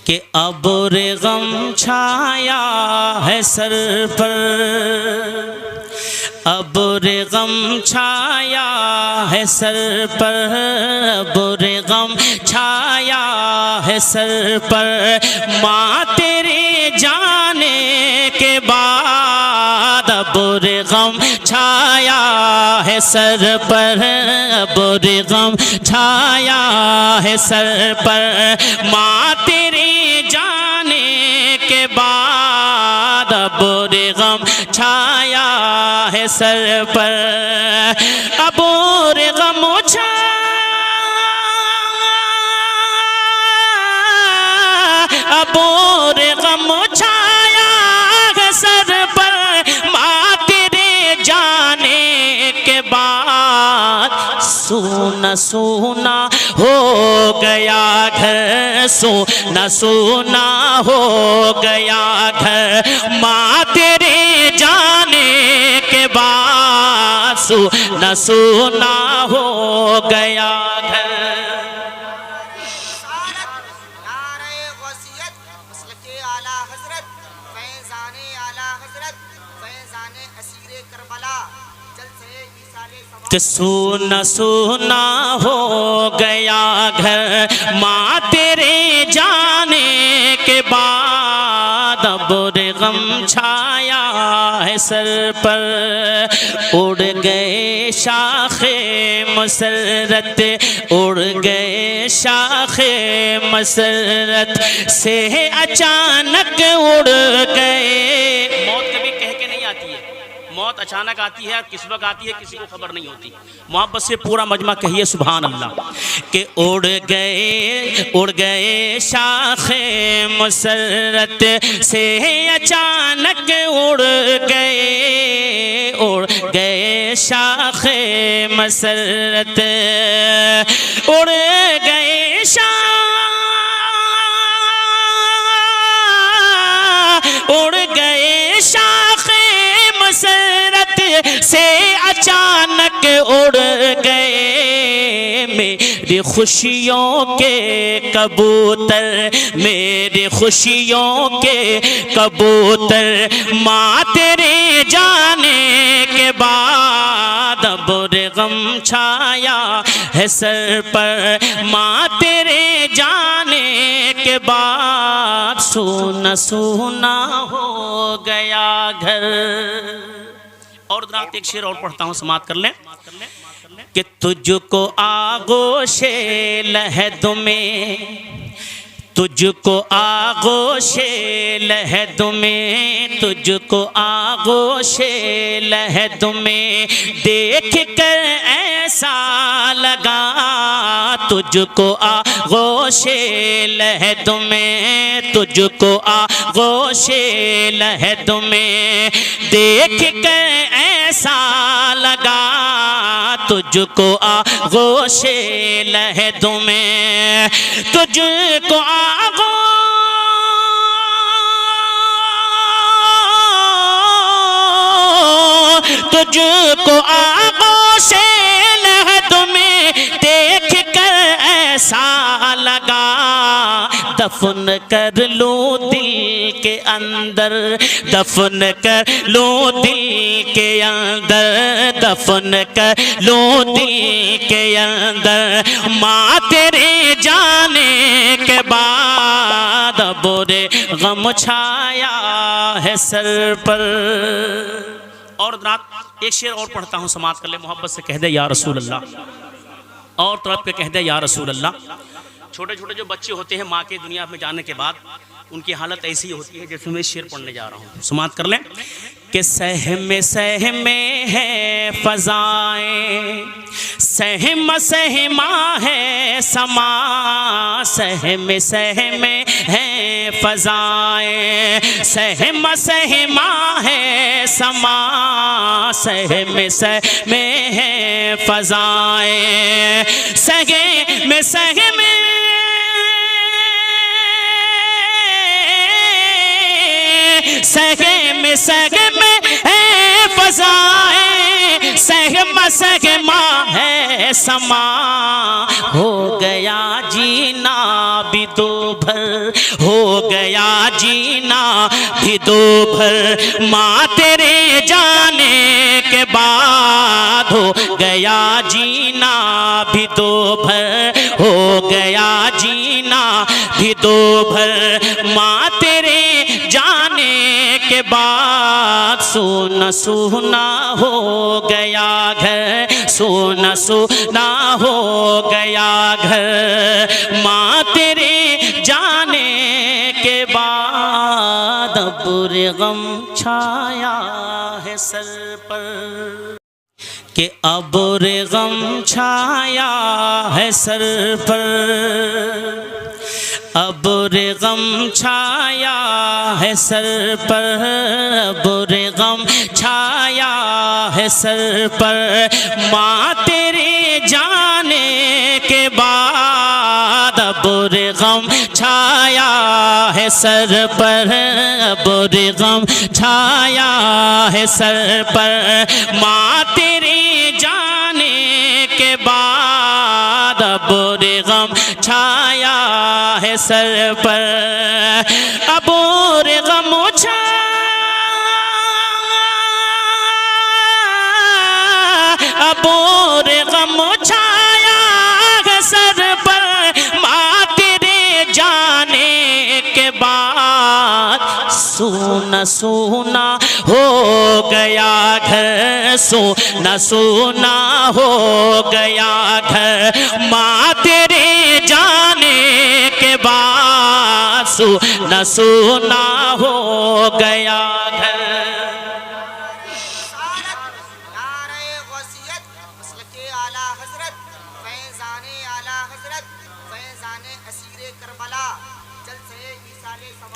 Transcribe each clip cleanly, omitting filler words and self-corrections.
कि अब्र गम छाया है सर पर, अब्र गम छाया है सर पर, अब्र गम छाया है सर पर। माँ तेरे जाने के बाद अब्र गम छाया है सर पर, अब्र गम छाया है सर पर। माँ तेरे जाने के बाद अब्र गम छाया है सर पर, अब्र गम अब्र गम छाया है सर पर। माँ तेरे जाने के बाद सूना सूना हो गया घर, सूना सूना हो गया घर। माँ तेरे जाने के बाद सूना सूना हो गया घर। कि सूना सूना हो गया घर, माँ तेरे जाने के बाद अब्र गम छाया है सर पर। उड़ गए शाखे मसरत, उड़ गए शाखे मसरत से अचानक उड़ गए। मौत कभी कह के नहीं आती है, मौत अचानक आती है, किस वक्त आती है किसी को खबर नहीं होती। मोहब्बत से पूरा मजमा कहिए सुभान अल्लाह। कि उड़ गए शाखे मसरत से अचानक उड़ गए शाखे मसरत, उड़ गए उड़ गए शाखे मसरत से अचानक उड़ गए मेरी खुशियों के कबूतर, मेरी खुशियों के कबूतर। माँ तेरे जाने के बाद अब्र गम छाया है सर पर। माँ तेरे जाने के बाद सूना सूना हो गया घर। और रात एक शेर और पढ़ता हूँ, समाप्त कर लें। कि तुझको आगोशे लहद में, तुझको आगोशे लहद में, तुझको आगोशे लहद में देख कर ऐसा लगा। तुझको आगोशे लहद में, तुझको आगोशे लहद में देख कर ऐसा लगा। तुझको आगोशे लहद में, तुझको तुझको आगोशे लहद में देख कर ऐसा लगा। दफन कर लूं दिल के अंदर, दफन कर लूं दिल के अंदर, दफन कर लूं दिल के अंदर। माँ तेरे जाने के बाद अब्र गम छाया है सर पर। और रात एक शेर और पढ़ता हूँ, समाप्त कर ले। मोहब्बत से कह दे या रसूल अल्लाह, और तरफ के कह दे या रसूल अल्लाह। छोटे छोटे जो बच्चे होते हैं माँ के दुनिया में जाने के बाद उनकी हालत ऐसी होती है जैसे मैं शेर पढ़ने जा रहा हूँ, समाप्त कर लें। कि सहमे है फ़ज़ाएं, सहमा है समा, सहमे है फ़ज़ाएं, सहमा है समा, सहमे है फ़ज़ाएं। सहमे सहमे है फ़ज़ाएं, सहमा सहमा है समा, हो गया जीना भी दो भर, हो गया जीना भी दो भर। माँ तेरे जाने के बाद हो गया जीना भी दो भर, हो गया जीना भी दो भर। माँ तेरे जाने के बाद सोना सोना हो गया घर, सोना सोना हो गया घर। माँ तेरे जाने के बाद बुरे गम छाया है सर पर, कि अब रे गम छाया है सर पर, अब रे गम छाया है सर पर, अब रे गम छाया है सर पर। माँ तेरे जाने के बाद अब रे गम छाया है सर पर, अब रे गम छाया है सर पर। माँ तेरे जाने के बाद अब रे गम छाया है सर पर, अब रे गम छाया, अब रे गम छाया है सर पर। माँ तेरे जाने के बाद सोना सोना हो गया घर, सोना सोना हो गया घर। माँ तेरे जाने के बाद सोना सोना हो गया घर।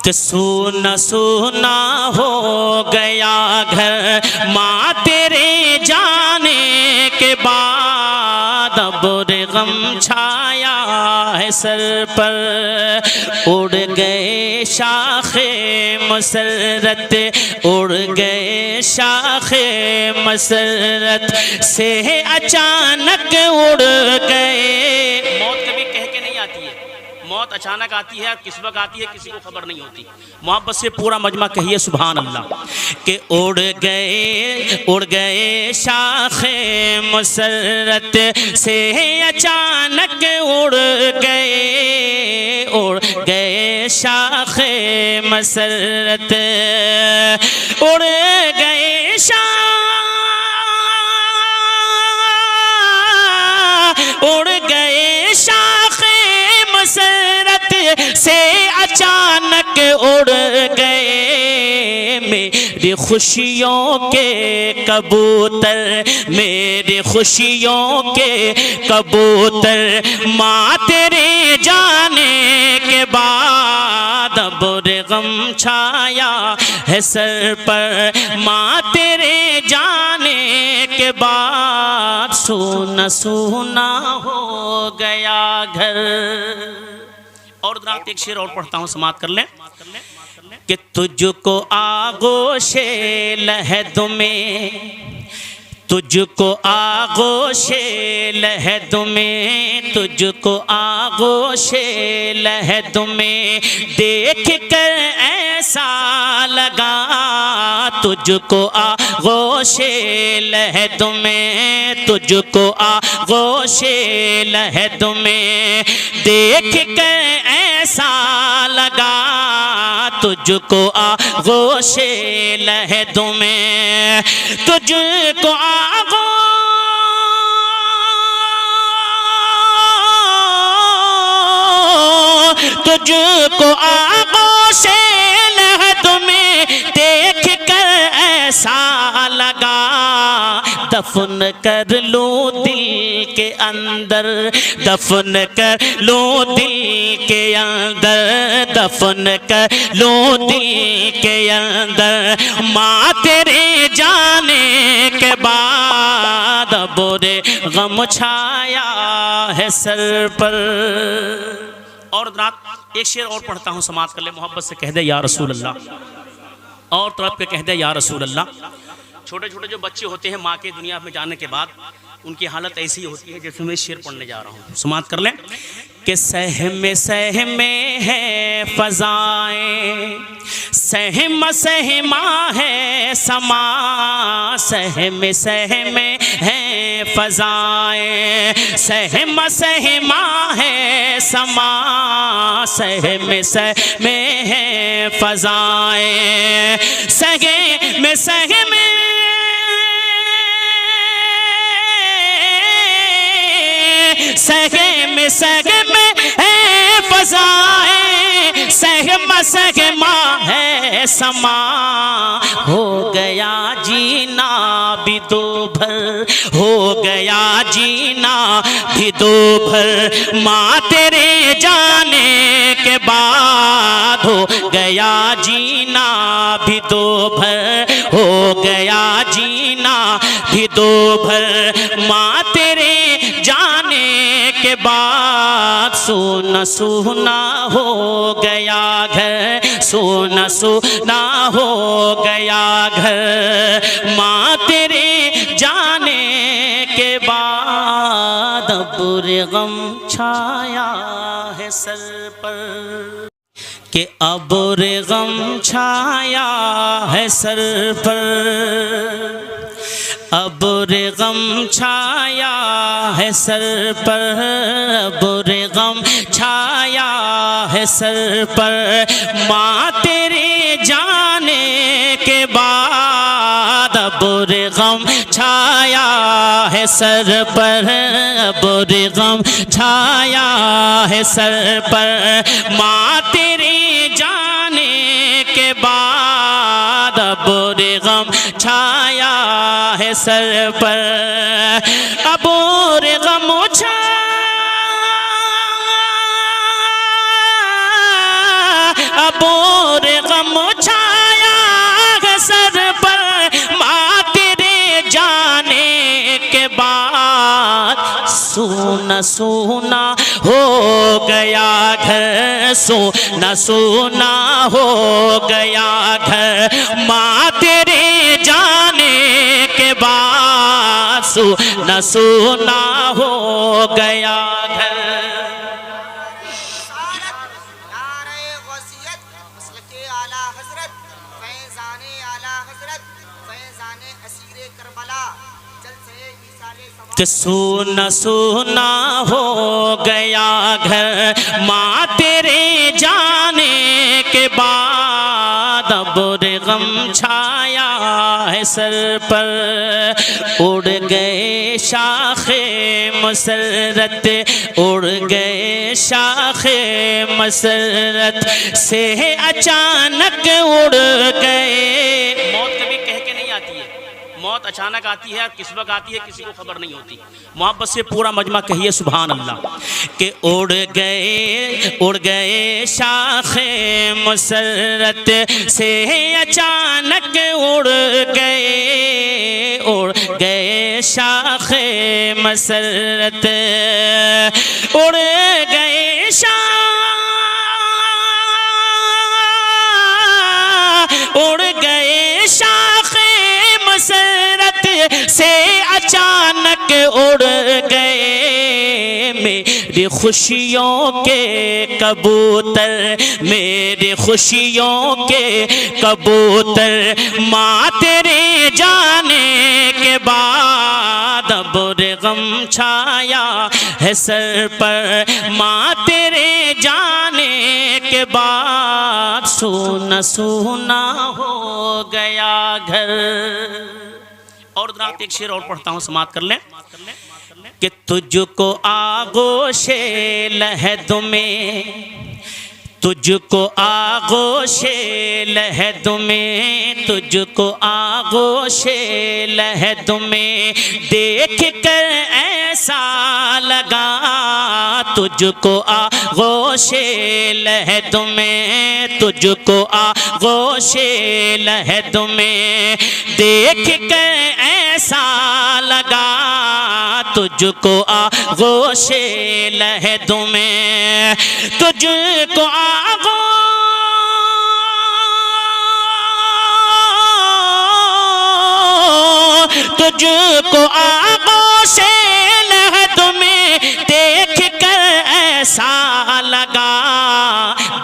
कि सोना सोना हो गया घर, माँ तेरे जाने के बाद अब रे गम छाया है सर पर। उड़ गए शाखे मसरत, उड़ गए शाखे मसरत से अचानक उड़ गए। मौत कभी कह के नहीं आती है, मौत अचानक आती है, किस वक्त आती है किसी को खबर नहीं होती। मोहब्बत से पूरा मजमा कहिए सुभान अल्लाह। कि उड़ गए शाखे मसरत से अचानक उड़ गए शाखे मसरत, उड़ गए उड़ गए शाखे मसरत से अचानक उड़ गए मेरी खुशियों के कबूतर, मेरी खुशियों के कबूतर। माँ तेरे जाने के बाद अब रे गम छाया है सर पर। माँ तेरे जाने के बाद सोना सोना हो गया घर। और रात एक शेर और पढ़ता हूँ, समाप्त कर लें। कि तुझको आगोशे लहद में, तुझको आगोशे लहद में, तुझको आगोशे लहद में देख कर ऐसा लगा, तुझको आगोशे लहद में, तुझको आगोशे लहद में देख कर ऐसा लगा, तुझको आगोशे लहद में, तुझको तुझको आगोशे लहद में देख कर ऐसा लगा, दफन कर लूं दिल के अंदर, दफन कर लूं दिल के अंदर, दफन कर लूं दिल के अंदर। माँ तेरे जाने के बाद बुरे गम छाया है सर पर। और रात एक शेर और पढ़ता हूँ, समाप्त कर ले। मोहब्बत से कह दे या रसूल अल्लाह, और तरफ के कह दे या रसूल अल्लाह। छोटे छोटे जो बच्चे होते हैं माँ के दुनिया में जाने के बाद उनकी हालत ऐसी होती है जैसे मैं शेर पढ़ने जा रहा हूँ, समाप्त कर लें कि सहमे है फजाएं, सहमा है समा, सहमे है फजाएं, सहमा है समा, सहमे है फजाएं, सहमे सहमे है फजाएं, सहमा है समा, हो गया जीना भी दो भर, हो गया जीना भी दो भर, माँ तेरे जाने के बाद हो गया जीना भी दो भर, हो गया जीना भी दो भर, माँ तेरे जाने के बाद सोना सोना हो गया घर, सोना सोना हो गया घर, माँ तेरे जाने के बाद बुरे गम छाया है सर पर, कि अब बुरे गम छाया है सर पर, अब बुरे गम छाया है सर पर, बुरे गम छाया है सर पर, माँ तेरे जाने के बाद बुरे गम छाया है सर पर, बुरे गम छाया है सर पर, माँ तेरे जाने के बाद बुरे गम छाया है सर पर, अब बुरे गम अब बुरे गम छाया है सर पर, माँ तेरे जाने के बाद सोना सोना हो गया घर, सोना सोना हो गया घर, माँ तेरे जाने के बाद सोना सोना हो गया घर। कि सोना सोना हो गया घर, माँ तेरे जाने के बाद बुरे गम छाया है सर पर, उड़ गए शाखे मसरत, उड़ गए शाखे मसरत से अचानक उड़ गए। मौत कभी कह के नहीं आती है, मौत अचानक आती है, किस वक्त आती है किसी को खबर नहीं होती। मोहब्बत से पूरा मजमा कहिए सुभान अल्लाह। कि उड़ गए शाखे मुसरत से अचानक उड़ गए शाखे मसरत, उड़ गए उड़ गए शाखे मसरत से अचानक उड़ गए मेरी खुशियों के कबूतर, मेरी खुशियों के कबूतर, माँ तेरे जाने के बाद बुरे गम छाया है सर पर, माँ तेरे जाने के बाद सोना सोना हो गया घर। और रात एक शेर और पढ़ता हूँ, समाप्त कर लें। कि तुझको आगोशे लहद में, तुझको आगोशे लहद में, तुझको आगोशे लहद में देख कर ऐसा लगा, तुझको आगोशे लहद में, तुझको आगोशे लहद में देख कर ऐसा लगा, तुझको आगोशे लहद में, तुझको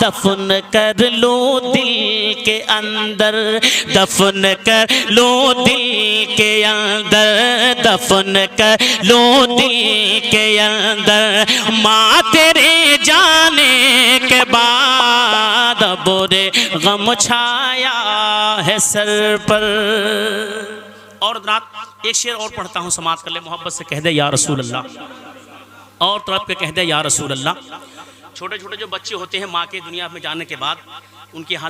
दफन कर लो दिल के अंदर, दफन कर लो दिल के अंदर, दफन कर लो दिल के अंदर। माँ तेरे जाने के बाद बुरे गम छाया है सर पर। और रात एक शेर और पढ़ता हूँ, समाप्त कर ले। मोहब्बत से कह दे या रसूल अल्लाह, और तरफ के कह दे या रसूल अल्लाह। छोटे छोटे जो बच्चे होते हैं माँ के दुनिया में जाने के बाद, उनकी हालत